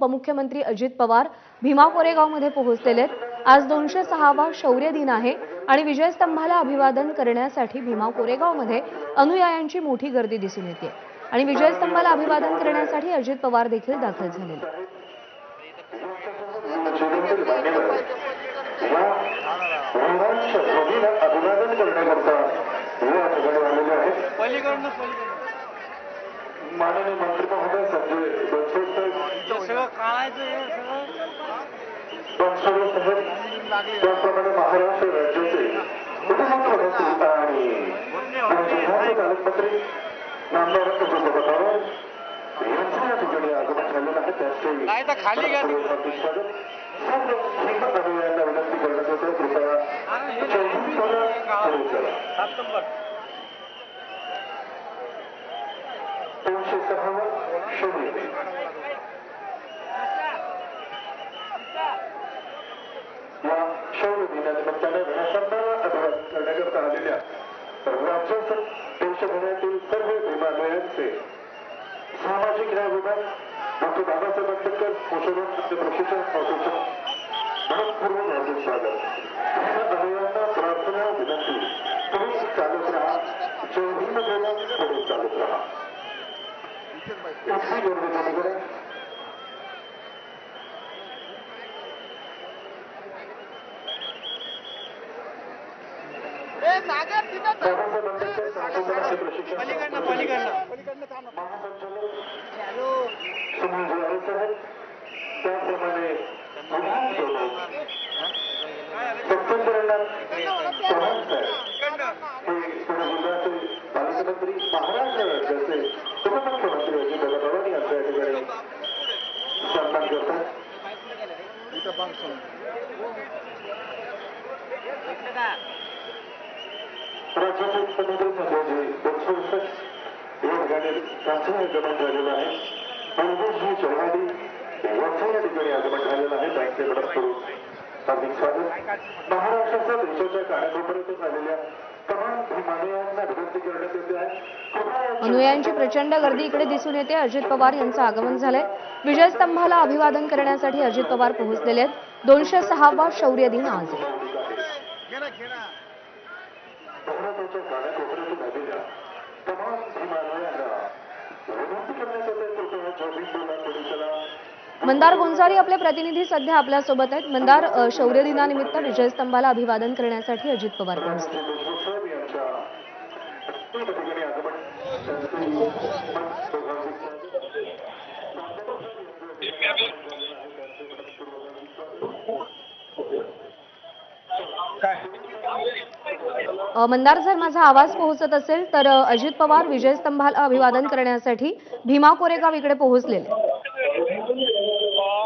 उपमुख्यमंत्री अजित पवार भीमा कोरेगावमध्ये पोहोचलेले आहेत। आज 206वा शौर्य दिन आहे आणि विजयस्तंभाला अभिवादन करण्यासाठी भीमा कोरेगावमध्ये अनुयायांची मोठी गर्दी दिसून येते आणि विजयस्तंभाला अभिवादन करण्यासाठी अजित पवार देखील दाखल झाले आहेत। माननीय मंत्री महोदय संजय बनसोडे साहेब त्याप्रमाणे महाराष्ट्र राज्याचे उपमुख्यमंत्री आणि जिल्ह्याचे पालकमंत्री नामदार अजित पवार यांच्या या ठिकाणी आगमन झालेलं आहे। त्याचे स्वागत सर्व हिंदू अनुयायांना विनंती करण्यात येते, कृपया या शौर्य दिनानिमित्ताने विजयस्तंभाला अभिवादन करण्याकरता आलेल्या राज्यासह देशभरातील सर्व भीमानुयांचे सामाजिक न्याय विभाग डॉक्टर बाबासाहेब आंबेडकर संशोधन प्रशिक्षण संस्थेचे मनपूर्वक हार्दिक स्वागत। अनुयायांना प्रार्थना विनंती, तुम्ही चालत राहा, जय हिंद बोला, पुढे चालत राहा। इतकी गर्दी कमी करा। त्याप्रमाणे जिल्ह्याचे पालकमंत्री महाराष्ट्र राज्याचे उपमुख्यमंत्री अजित पवार यांच्या या ठिकाणी सन्मान करतात। राज्याचे मुख्यमंत्री संजय बनसोडे या ठिकाणी त्यांचं आगमन झालेलं आहे। अनुजजी चव्हाणी यांचं या ठिकाणी आगमन झालेलं आहे। त्यांचे मनपूर्वक हार्दिक स्वागत। महाराष्ट्राच्या देशाच्या कानाकोपऱ्यातून आलेल्या तमाम भीमानुयांना विनंती करण्यात येते आहे, अनुयायांची प्रचंड गर्दी इकडे दिसून येते। अजित पवार यांचं आगमन झालंय। विजयस्तंभाला अभिवादन करण्यासाठी अजित पवार पोहोचलेले आहेत। 206वा शौर्य दिन आज आहे। भारताच्या कानाकोपऱ्यातून आलेल्या तमाम भीमानुयांना विनंती करण्यात येते, कृपया जय हिंद बोला, पुढे चला। मंदार गोंजारी आपले प्रतिनिधी सध्या आपल्या सोबत आहेत। मंदार, शौर्य दिनानिमित्त विजयस्तंभाला अभिवादन करण्यासाठी अजित पवार पोहोचले। मंदार, जर माझा आवाज पोहोचत असेल तर अजित पवार विजयस्तंभाला अभिवादन करण्यासाठी भीमा कोरेगाव इकडे पोहोचलेले।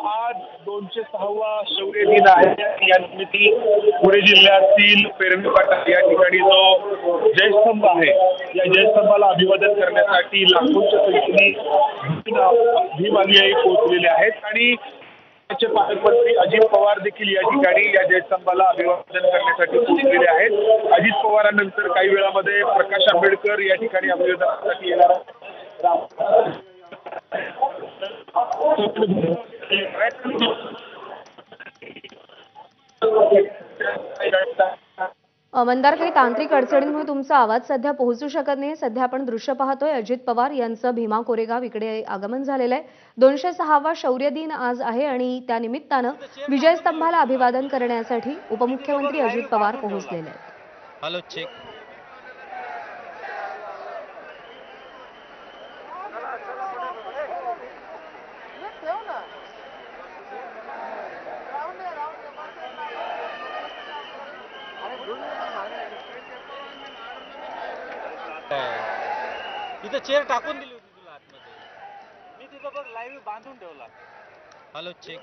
आज 206वा शौर्य दिन आहे। या निमित्त पुणे जिल्ह्यातील पेरणी फाटा या ठिकाणी जो जयस्तंभ आहे, या जयस्तंभाला अभिवादन करण्यासाठी लाखोंच्या संख्येने भीम अनुयायी पोहोचलेले आहेत आणि राज्याचे पालकमंत्री अजित पवार देखील या ठिकाणी या जयस्तंभाला अभिवादन करण्यासाठी पोहोचलेले आहेत। अजित पवारांनंतर काही वेळामध्ये प्रकाश आंबेडकर या ठिकाणी अभिवादनासाठी येणार आहेत। मंदार, काही तांत्रिक अडचणींमुळे तुमचा आवाज सध्या पोहोचू शकत नाही। सध्या आपण दृश्य पाहतोय, अजित पवार यांचं भीमा कोरेगाव इकडे आगमन झालेलं आहे। 206वा शौर्य दिन आज आहे आणि त्या निमित्तानं विजयस्तंभाला अभिवादन करण्यासाठी उपमुख्यमंत्री अजित पवार पोहोचलेले आहेत। Hello check. तिथं चेअर टाकून दिली होती तुला आतमध्ये, मी तिथं बघ लाईव्ह बांधून ठेवला। Hello check.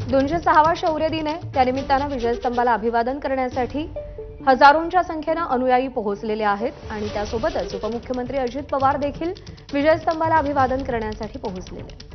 206वा शौर्य दिन आहे, त्यानिमित्तानं विजयस्तंभाला अभिवादन करण्यासाठी हजारोंच्या संख्येनं अनुयायी पोहोचलेले आहेत आणि त्यासोबतच उपमुख्यमंत्री अजित पवार देखील विजयस्तंभाला अभिवादन करण्यासाठी पोहोचलेले आहेत।